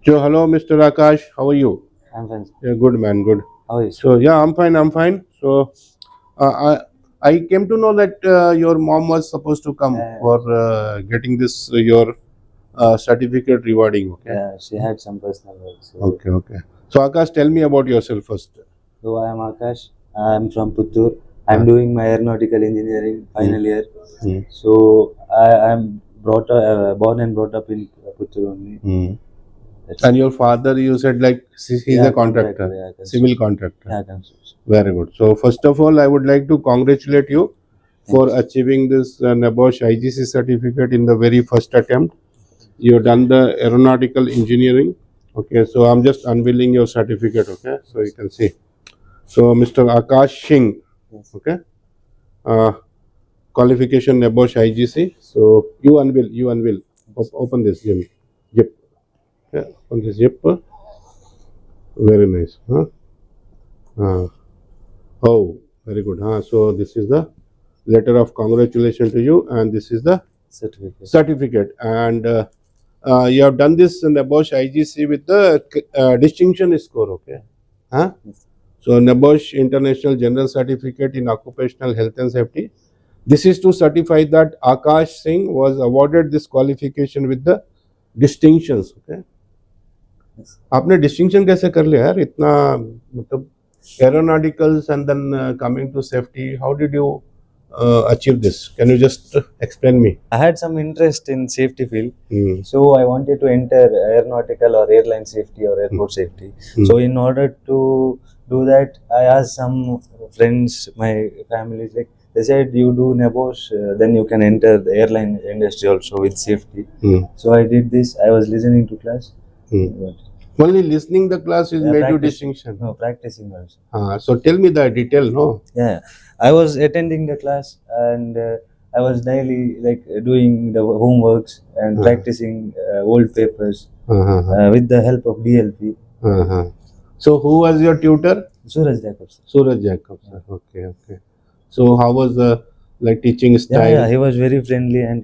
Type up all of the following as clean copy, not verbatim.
So hello, Mr. Akash. How are you? I'm fine. Yeah, good man, good. How is? So yeah, I'm fine. I'm fine. So I came to know that your mom was supposed to come for getting this your certificate rewarding. Okay. Yeah, she had some personal work. Okay. Okay. So Akash, tell me about yourself first. So I am Akash. I'm from Puttur. Uh, I'm doing my aeronautical engineering final year. mm, So I'm born and brought up in Puttur only. mm. That's And your father, you said like he's a contractor, Yeah, civil contractor. yeah, construction. Very good. So first of all, I would like to congratulate you for Thanks. achieving this NEBOSH IGC certificate in the very first attempt. You've done the aeronautical engineering. Okay, so I'm just unveiling your certificate. Okay, so you can see. So Mr. Akash Singh. Yes. Okay, uh, qualification NEBOSH IGC. So you unveil. Open this zip. Yeah, open this zip. Very nice. Huh? Uh, oh, very good. Huh? So this is the letter of congratulations to you, and this is the certificate. And you have done this in NEBOSH IGC with the distinction score. Okay. Huh? Yes. So NEBOSH International General Certificate in Occupational Health and Safety. This is to certify that Akash Singh was awarded this qualification with the distinctions. Okay. Yes. आपने distinction कैसे कर लिया यार इतना मतलब aeronauticals and then coming to safety, how did you achieve this? Can you just explain me? I had some interest in safety field, Hmm. so I wanted to enter aeronautical or airline safety or airport safety. So in order to do that, I asked some friends, my family, like they said, you do NEBOSH, then you can enter the airline industry also with safety. Hmm. So I did this. I was listening to class. Hmm. But, Only listening the class is made you practice. distinction. No, practicing also. So tell me the detail, no? Yeah, I was attending the class and I was daily like doing the homeworks and practicing old papers with the help of DLP. So who was your tutor? Suraj Jacob sir. Suraj Jacob, sir. Okay, okay. So how was the like teaching style? Yeah, he was very friendly and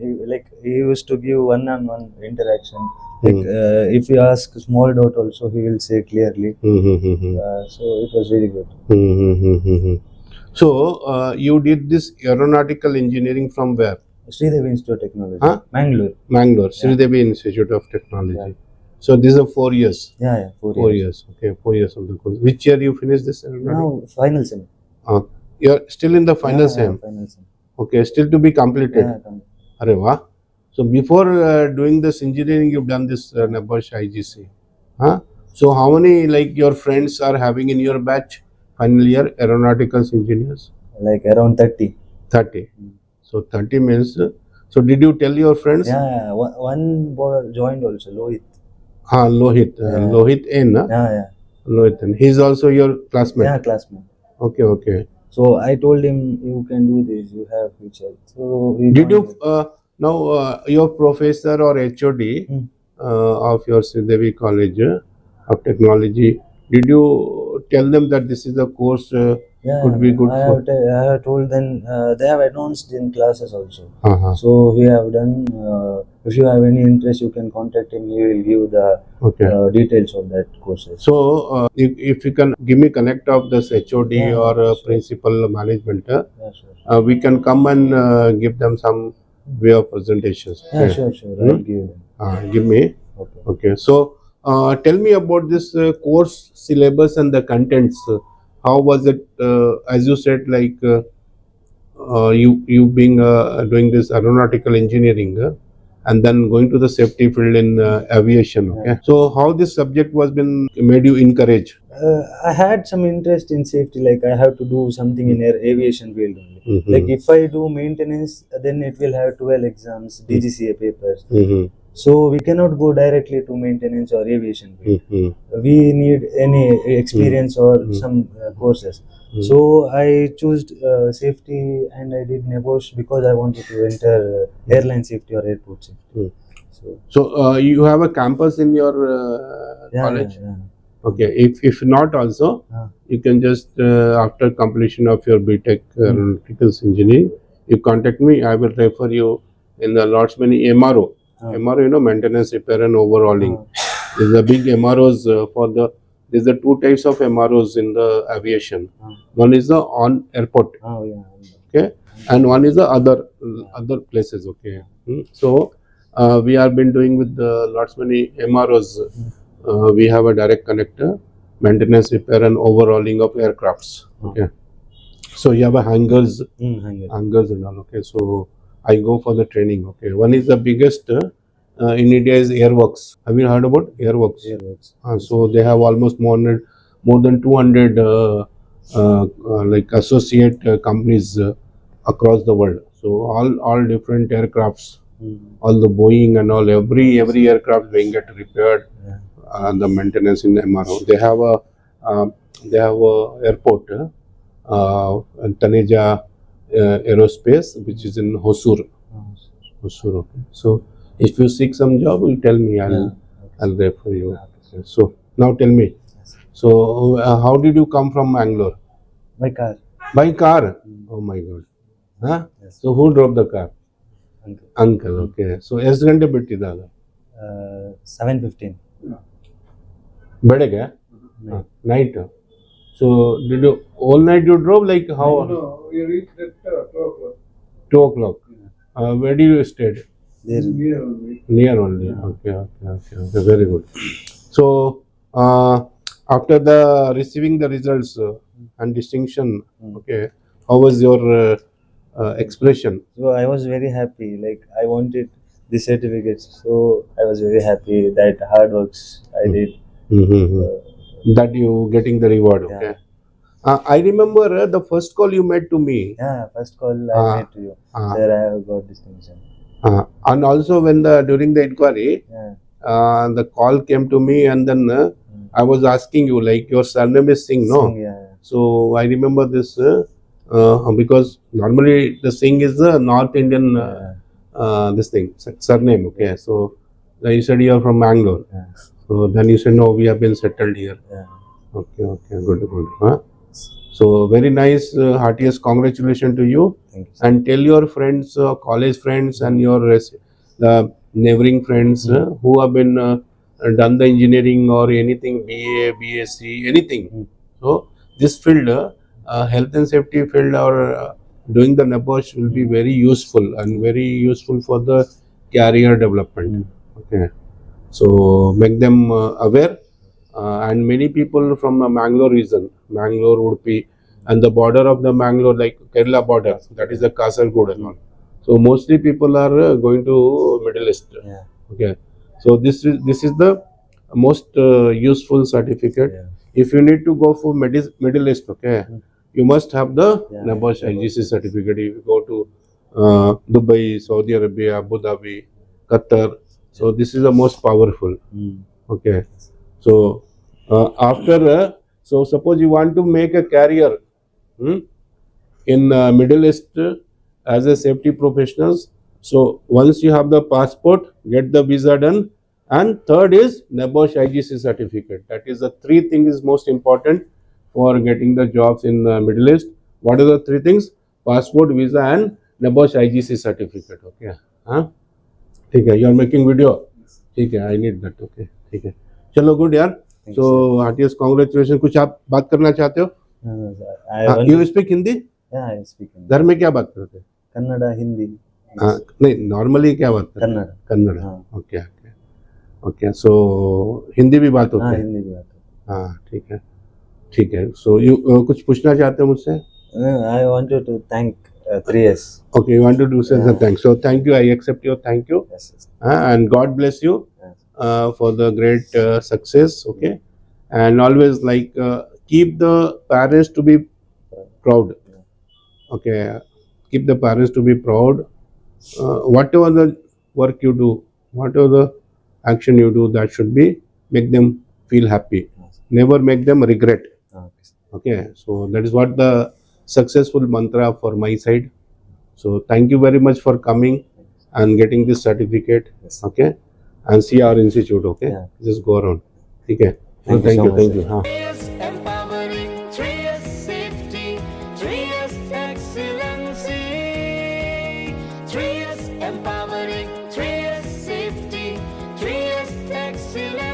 he used to give one-on-one interaction. Like if you ask small doubt also, he will say clearly. So it was very good. So you did this aeronautical engineering from where? Sridevi Institute of Technology. Huh? Mangalore. Mangalore, Sridevi Institute of Technology. Yeah. So these are 4 years. Yeah, 4 years. Okay, 4 years of the course. Which year you finished this aeronautical? Now final sem. You're still in the final sem. Final sem. Okay, still to be completed. Yeah, Arre wah. So before doing this engineering, you've done this NEBOSH IGC. Huh? So how many like your friends are having in your batch final year aeronautical engineers? like around 30. 30. So 30 means. So did you tell your friends? Yeah, one boy joined also, Lohit. Lohit. Lohit N. Yeah. Lohit N. He's also your classmate. Yeah, classmate. Okay, okay. So I told him, you can do this, you have future. So did you now your professor or HOD of your Sridevi College of Technology, did you tell them that this is a course could be good for? I have told them, they have announced in classes also. So we have done, if you have any interest, you can contact him, he will give the details of that courses. So if you can give me connect of this HOD or principal management, we can come and give them some way of presentations. Yeah, sure. I'll give them. Give me. Okay. So tell me about this course syllabus and the contents. How was it? As you said, like you being doing this aeronautical engineering and then going to the safety field in aviation. Okay. So how this subject was been made you encourage? I had some interest in safety, like I have to do something in aviation field only. Like if I do maintenance, then it will have 12 exams, DGCA papers. So we cannot go directly to maintenance or aviation field. We need any experience or some courses. So I chose safety and I did NEBOSH because I wanted to enter airline safety or airport safety. So you have a campus in your college? Yeah. Okay, if not also, you can just after completion of your BTech aeronautical engineering, you contact me. I will refer you in the lots many MRO. MRO, maintenance, repair, and overhauling. There's a big MROs for the. There's the two types of MROs in the aviation. One is the on airport, Oh yeah. okay, and one is the other places, okay. So we have been doing with lots many MROs. We have a direct connector, maintenance, repair, and overhauling of aircrafts. Okay, so you have a hangars and all. Okay, so I go for the training. Okay, one is the biggest in India is Airworks. Have you heard about Airworks? Airworks. So they have almost more than 200 like associate companies across the world. So all different aircrafts, all the Boeing and all, every aircraft being get repaired, the maintenance in MRO. They have a airport, Taneja Aerospace, which is in Hosur. Hosur. Okay. So if you seek some job, you tell me. I'll refer you. Okay. So now tell me. So how did you come from Bangalore? By car. By car. Oh my God. Huh? So who drove the car? Uncle. Uncle. Okay. So ಎಷ್ಟು ಗಂಟೆ ಬಿಟ್ಟಿದ್ದಾಗ 7:15. ಬೆಳಗ್ಗೆ night. So did you all night you drove, like how? No, we reached at 2 o'clock. 2 o'clock. Where do you stayed? There. Near only. Near only. Okay. Very good. So after the receiving the results and distinction, okay, how was your expression? So I was very happy. Like I wanted the certificates. So I was very happy that hard works I did. That you getting the reward. Yeah. Okay. I remember the first call you made to me. Yeah, first call I made to you. Sir, I have got distinction. And also when during the inquiry, Yeah. the call came to me, and then I was asking you, like, your surname is Singh, no? Singh, yeah. So I remember this because normally the Singh is the North Indian this thing surname. Okay, so you said you are from Bangalore. Yeah. So then you said no, we have been settled here. Yeah. Okay, good. Huh? So very nice, heartiest congratulations to you. Thank you. And tell your friends, college friends, and your the neighboring friends who have been done the engineering or anything, BA, BSc, anything. So this field, health and safety field, or doing the NEBOSH will be very useful and very useful for the career development. Okay, so make them aware. And many people from the Mangalore region, Mangalore, Udupi, and the border of the Mangalore, like Kerala border, that is the Kasaragod and all. So mostly people are going to Middle East. Yeah. Okay, so this is the most useful certificate. Yeah. If you need to go for Middle East, okay, you must have the NEBOSH IGC certificate. If you go to Dubai, Saudi Arabia, Abu Dhabi, Qatar, so this is the most powerful. Okay. So after so suppose you want to make a career in Middle East as a safety professionals. So once you have the passport, get the visa done, and third is NEBOSH IGC certificate. That is the three things is most important for getting the jobs in Middle East. What are the three things? Passport, visa, and NEBOSH IGC certificate. Okay. हाँ ठीक है. You are making video. ठीक है. I need that. Okay. ठीक है. चलो good यार. So heartiest congratulations. कुछ आप बात करना चाहते हो? You speak Hindi? Yeah, I speak Hindi. घर में क्या बात करते हैं? Kannada, Hindi. नहीं नॉर्मली क्या बात करते हैं? कन्नड़. ओके सो हिंदी भी बात होती हाँ, है? हिंदी भी बात है. हाँ ठीक है. सो यू कुछ पूछना चाहते हो मुझसे? I wanted to thank 3S. Okay, you want to do some thanks. So thank you. I accept your thank you. Yes. And God bless you Yes. for the great success. Okay, and always like keep the parents to be proud. Okay, keep the parents to be proud. Whatever the work you do, whatever the action you do, that should be make them feel happy. Never make them regret. Okay, so that is what the successful mantra for my side. So thank you very much for coming and getting this certificate. Yes. Okay, and see our institute. Okay, Yeah. just go around. Okay, Thank you so much, thank sir. you. हाँ. 3S empowering, 3S safety, 3S excellency. 3S empowering, 3S safety, 3S excellency.